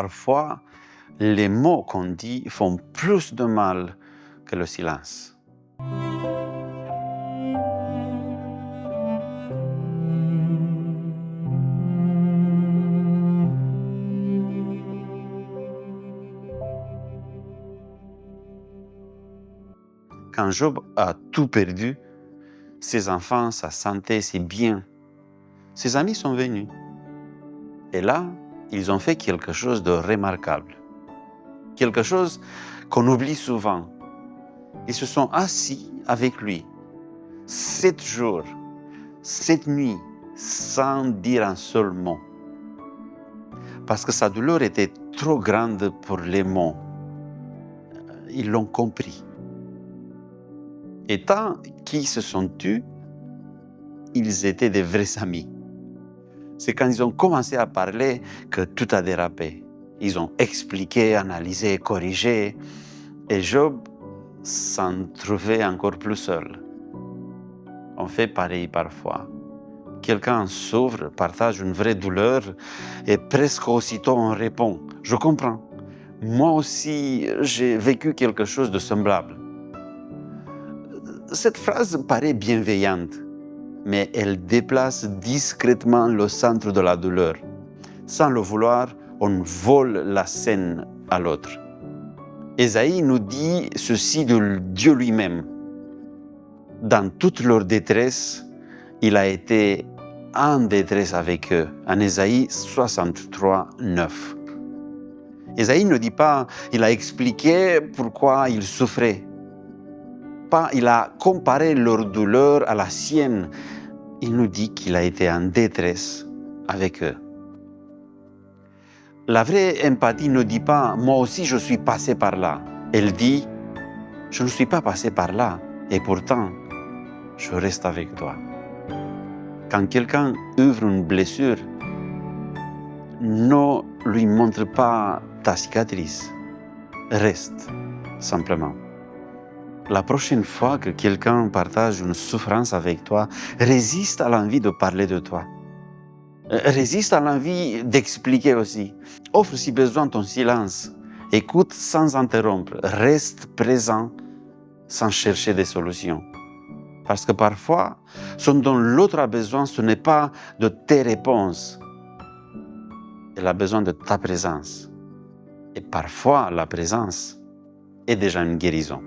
parfois, les mots qu'on dit font plus de mal que le silence. Quand Job a tout perdu, ses enfants, sa santé, ses biens, ses amis sont venus. Et là, ils ont fait quelque chose de remarquable. Quelque chose qu'on oublie souvent. Ils se sont assis avec lui 7 jours, 7 nuits, sans dire un seul mot. Parce que sa douleur était trop grande pour les mots. Ils l'ont compris. Et tant qu'ils se sont tus, ils étaient des vrais amis. C'est quand ils ont commencé à parler que tout a dérapé. Ils ont expliqué, analysé, corrigé. Et Job s'en trouvait encore plus seul. On fait pareil parfois. Quelqu'un s'ouvre, partage une vraie douleur et presque aussitôt on répond « Je comprends. Moi aussi, j'ai vécu quelque chose de semblable. » Cette phrase paraît bienveillante, mais elle déplace discrètement le centre de la douleur. Sans le vouloir, on vole la scène à l'autre. Ésaïe nous dit ceci de Dieu lui-même. Dans toute leur détresse, il a été en détresse avec eux, en Ésaïe 63, 9. Ésaïe ne dit pas, il a expliqué pourquoi ils souffraient. Pas, il a comparé leur douleur à la sienne. Il nous dit qu'il a été en détresse avec eux. La vraie empathie ne dit pas « moi aussi je suis passé par là ». Elle dit « je ne suis pas passé par là et pourtant je reste avec toi ». Quand quelqu'un ouvre une blessure, ne lui montre pas ta cicatrice. Reste simplement. La prochaine fois que quelqu'un partage une souffrance avec toi, résiste à l'envie de parler de toi. Résiste à l'envie d'expliquer aussi. Offre si besoin ton silence. Écoute sans interrompre. Reste présent sans chercher des solutions. Parce que parfois, ce dont l'autre a besoin, ce n'est pas de tes réponses. Elle a besoin de ta présence. Et parfois, la présence est déjà une guérison.